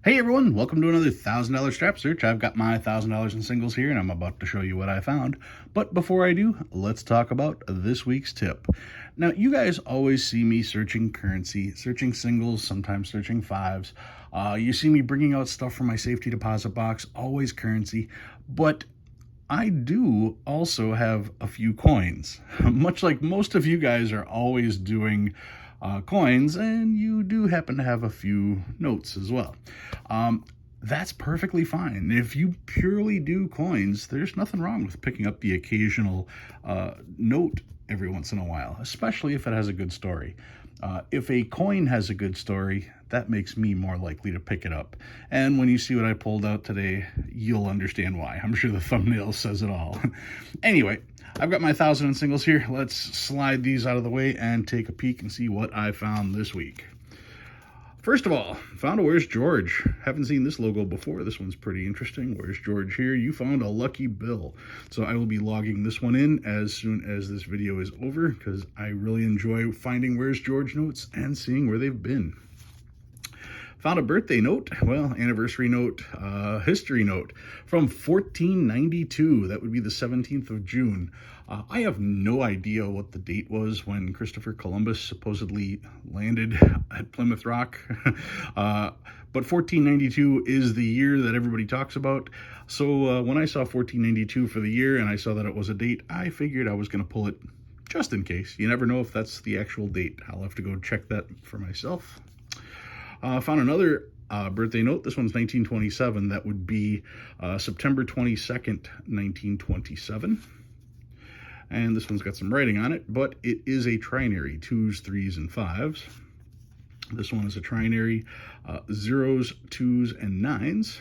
Hey everyone, welcome to another $1,000 strap search. I've got my $1,000 in singles here and I'm about to show you what I found. But before I do, let's talk about this week's tip. Now, you guys always see me searching currency, searching singles, sometimes searching fives. You see me bringing out stuff from my safety deposit box, always currency. But I do also have a few coins. Much like most of you guys are always doing coins, and you do happen to have a few notes as well. That's perfectly fine. If you purely do coins, there's nothing wrong with picking up the occasional note every once in a while, especially if it has a good story. If a coin has a good story, that makes me more likely to pick it up. And when you see what I pulled out today, you'll understand why. I'm sure the thumbnail says it all. Anyway, I've got my 1,000 in singles here. Let's slide these out of the way and take a peek and see what I found this week. First of all, found a Where's George. Haven't seen this logo before. This one's pretty interesting. Where's George here? You found a lucky bill. So I will be logging this one in as soon as this video is over because I really enjoy finding Where's George notes and seeing where they've been. Found a birthday note, well, anniversary note, history note from 1492. That would be the 17th of June. I have no idea what the date was when Christopher Columbus supposedly landed at Plymouth Rock. But 1492 is the year that everybody talks about. So when I saw 1492 for the year and I saw that it was a date, I figured I was going to pull it just in case. You never know if that's the actual date. I'll have to go check that for myself. Found another birthday note. This one's 1927. That would be September 22nd, 1927. And this one's got some writing on it, but it is a trinary, 2s, 3s, and 5s. This one is a trinary, 0s, 2s, and 9s.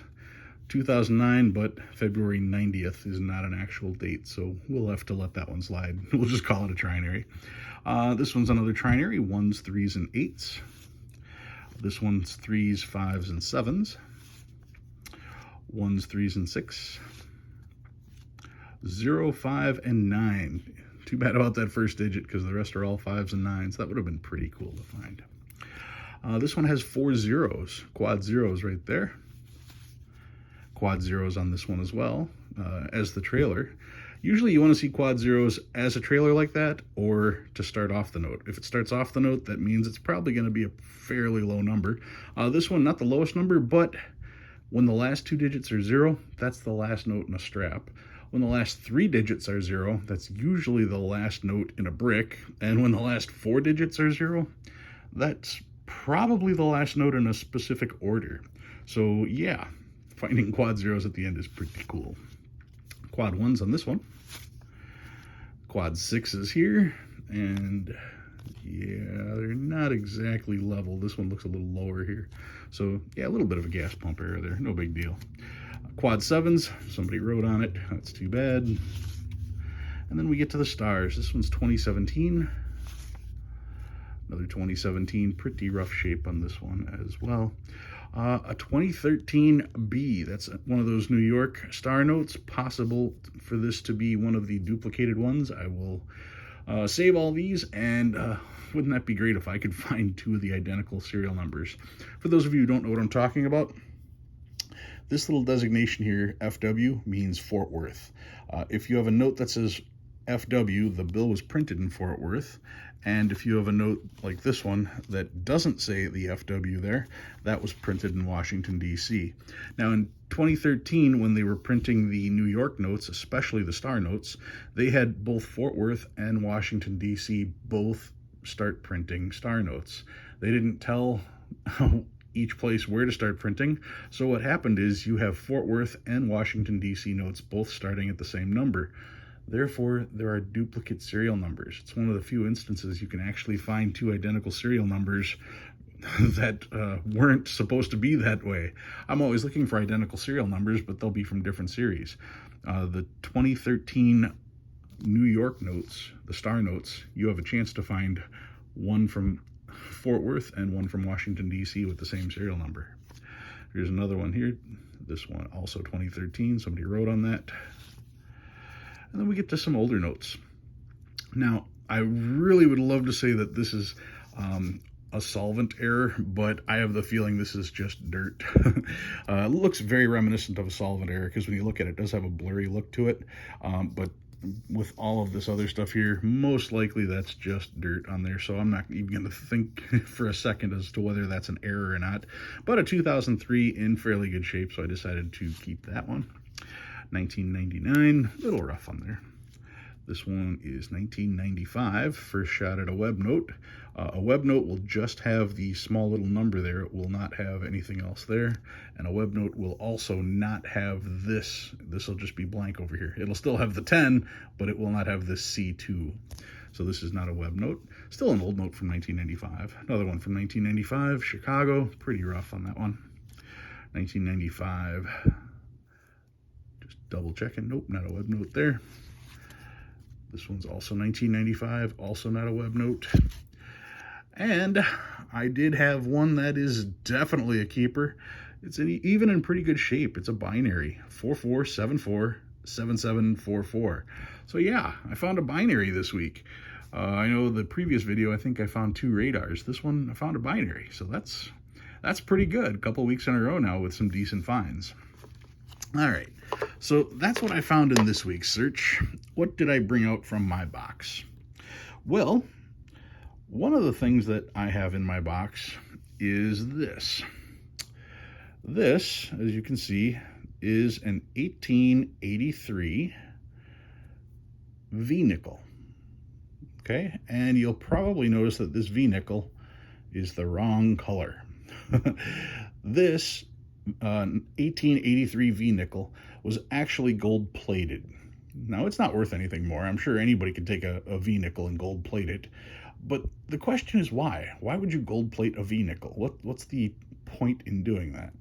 2009, but February 90th is not an actual date, so we'll have to let that one slide. We'll just call it a trinary. This one's another trinary, 1s, 3s, and 8s. This one's 3s, 5s, and 7s. 1s, 3s, and 6. 0, 5, and 9. Too bad about that first digit because the rest are all 5s and 9s. That would have been pretty cool to find. This one has 4 zeros, quad zeros right there. Quad zeros on this one as well as the trailer. Usually you want to see quad zeros as a trailer like that or to start off the note. If it starts off the note, that means it's probably going to be a fairly low number. This one, not the lowest number, but when the last 2 digits are 0, that's the last note in a strap. When the last 3 digits are 0, that's usually the last note in a brick. And when the last 4 digits are 0, that's probably the last note in a specific order. So yeah, finding quad zeros at the end is pretty cool. Quad 1s on this one. Quad 6s here. And yeah, they're not exactly level. This one looks a little lower here. So yeah, a little bit of a gas pump error there. No big deal. Quad 7s, somebody wrote on it. That's too bad. And then we get to the stars. This one's 2017. Another 2017. Pretty rough shape on this one as well. A 2013 B. That's one of those New York star notes. Possible for this to be one of the duplicated ones. I will save all these, and wouldn't that be great if I could find 2 of the identical serial numbers? For those of you who don't know what I'm talking about, this little designation here, FW, means Fort Worth. If you have a note that says FW, the bill was printed in Fort Worth. And if you have a note like this one that doesn't say the FW there, that was printed in Washington, D.C. Now, in 2013, when they were printing the New York notes, especially the star notes, they had both Fort Worth and Washington, D.C. both start printing star notes. They didn't tell each place where to start printing. So what happened is you have Fort Worth and Washington, D.C. notes both starting at the same number. Therefore, there are duplicate serial numbers. It's one of the few instances you can actually find 2 identical serial numbers that weren't supposed to be that way. I'm always looking for identical serial numbers, but they'll be from different series. The 2013 New York notes, the star notes, you have a chance to find one from Fort Worth and one from Washington, D.C. with the same serial number. Here's another one here. This one also 2013. Somebody wrote on that. And then we get to some older notes. Now, I really would love to say that this is a solvent error, but I have the feeling this is just dirt. It looks very reminiscent of a solvent error because when you look at it, it does have a blurry look to it. But with all of this other stuff here, most likely that's just dirt on there. So I'm not even going to think for a second as to whether that's an error or not. But a 2003 in fairly good shape, so I decided to keep that one. 1999, a little rough on there. This one is 1995, first shot at a web note. A web note will just have the small little number there. It will not have anything else there. And a web note will also not have this. This will just be blank over here. It'll still have the 10, but it will not have this C2. So this is not a web note. Still an old note from 1995. Another one from 1995, Chicago. Pretty rough on that one. 1995. Just double checking. Nope, not a web note there. This one's also 1995, also not a web note. And I did have one that is definitely a keeper. It's even in pretty good shape. It's a binary, 44747744. So yeah, I found a binary this week. I know the previous video, I think I found 2 radars. This one, I found a binary. So that's pretty good. A couple weeks in a row now with some decent finds. All right, so that's what I found in this week's search. What did I bring out from my box? Well, one of the things that I have in my box is this. This, as you can see, is an 1883 V-nickel. Okay, and you'll probably notice that this V-nickel is the wrong color. This 1883 V-nickel was actually gold plated. Now, it's not worth anything more. I'm sure anybody could take a V-nickel and gold plate it. But the question is why? Why would you gold plate a V-nickel? What's the point in doing that?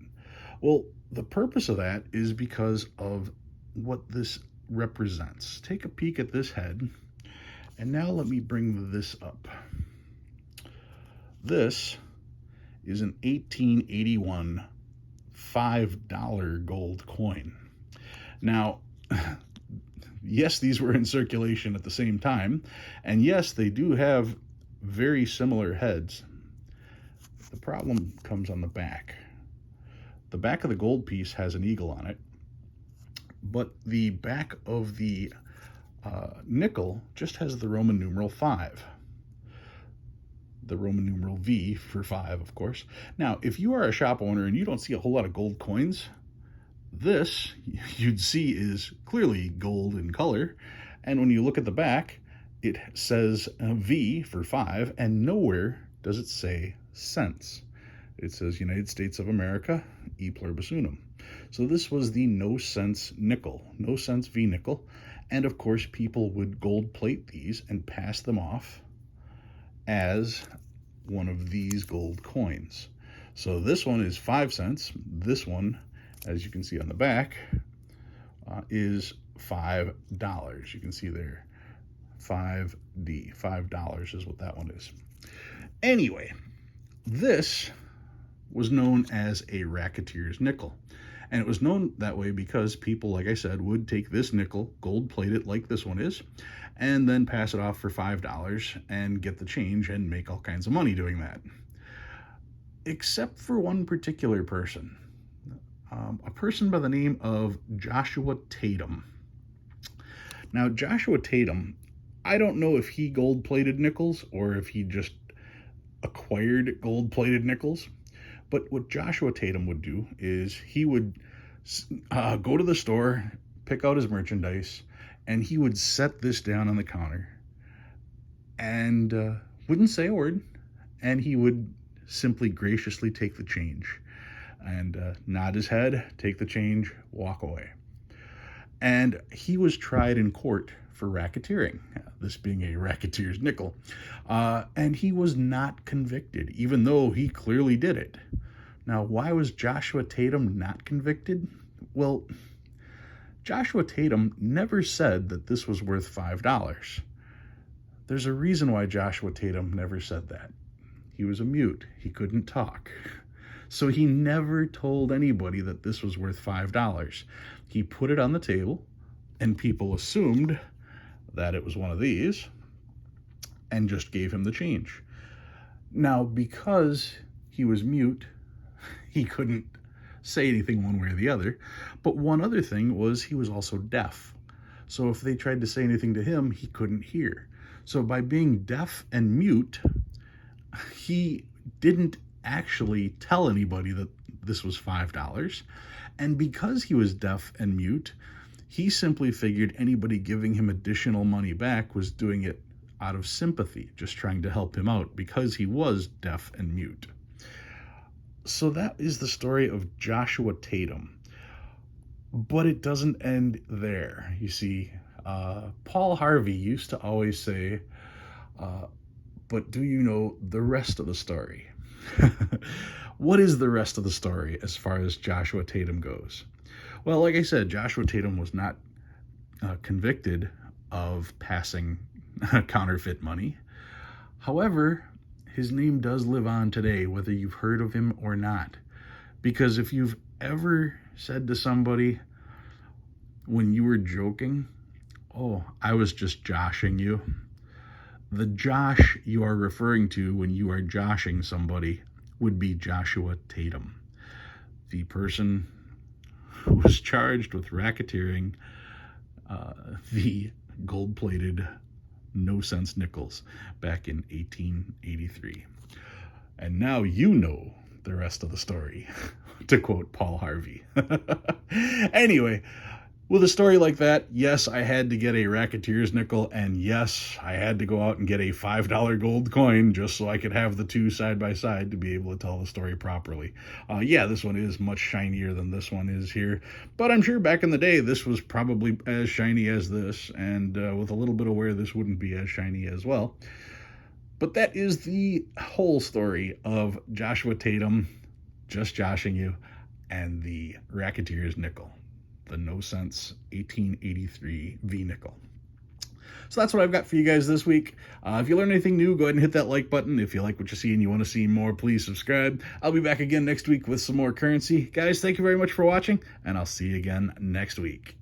Well, the purpose of that is because of what this represents. Take a peek at this head. And now let me bring this up. This is an 1881 $5 gold coin. Now, yes, these were in circulation at the same time, and yes, they do have very similar heads. The problem comes on the back. The back of the gold piece has an eagle on it, but the back of the nickel just has the Roman numeral 5. The Roman numeral V for 5, of course. Now, if you are a shop owner and you don't see a whole lot of gold coins, this, you'd see, is clearly gold in color. And when you look at the back, it says V for 5, and nowhere does it say cents. It says United States of America, E pluribus unum. So this was the no cents nickel, no cents V nickel. And of course, people would gold plate these and pass them off as one of these gold coins. So this one is 5 cents. This one, as you can see on the back, is $5. You can see there, 5D, $5 is what that one is. Anyway, this was known as a racketeers nickel. And it was known that way because people, like I said, would take this nickel, gold plate it like this one is, and then pass it off for $5 and get the change and make all kinds of money doing that. Except for one particular person, a person by the name of Joshua Tatum. Now, Joshua Tatum, I don't know if he gold-plated nickels or if he just acquired gold-plated nickels, but what Joshua Tatum would do is he would go to the store, pick out his merchandise, and he would set this down on the counter and wouldn't say a word, and he would simply graciously take the change and nod his head, take the change, walk away. And he was tried in court for racketeering, this being a racketeer's nickel, and he was not convicted, even though he clearly did it. Now, why was Joshua Tatum not convicted? Well, Joshua Tatum never said that this was worth $5. There's a reason why Joshua Tatum never said that. He was a mute. He couldn't talk. So he never told anybody that this was worth $5. He put it on the table, and people assumed that it was one of these and just gave him the change. Now, because he was mute, he couldn't say anything one way or the other. But one other thing was he was also deaf. So if they tried to say anything to him, he couldn't hear. So by being deaf and mute, he didn't actually tell anybody that this was $5. And because he was deaf and mute, he simply figured anybody giving him additional money back was doing it out of sympathy, just trying to help him out because he was deaf and mute. So that is the story of Joshua Tatum. But it doesn't end there. You see, Paul Harvey used to always say, but do you know the rest of the story? What is the rest of the story as far as Joshua Tatum goes? Well, like I said, Joshua Tatum was not convicted of passing counterfeit money. However, his name does live on today, whether you've heard of him or not. Because if you've ever said to somebody when you were joking, oh, I was just joshing you, the Josh you are referring to when you are joshing somebody would be Joshua Tatum, the person who was charged with racketeering the gold-plated no-sense nickels back in 1883. And now you know the rest of the story, to quote Paul Harvey. Anyway, with a story like that, yes, I had to get a racketeers nickel, and yes, I had to go out and get a $5 gold coin just so I could have the two side by side to be able to tell the story properly. Yeah, this one is much shinier than this one is here, but I'm sure back in the day this was probably as shiny as this, and with a little bit of wear this wouldn't be as shiny as well. But that is the whole story of Joshua Tatum just joshing you and the racketeers nickel, the no sense 1883 V nickel. So that's what I've got for you guys this week. If you learn anything new, go ahead and hit that like button. If you like what you see and you want to see more, please subscribe. I'll be back again next week with some more currency. Guys, thank you very much for watching, and I'll see you again next week.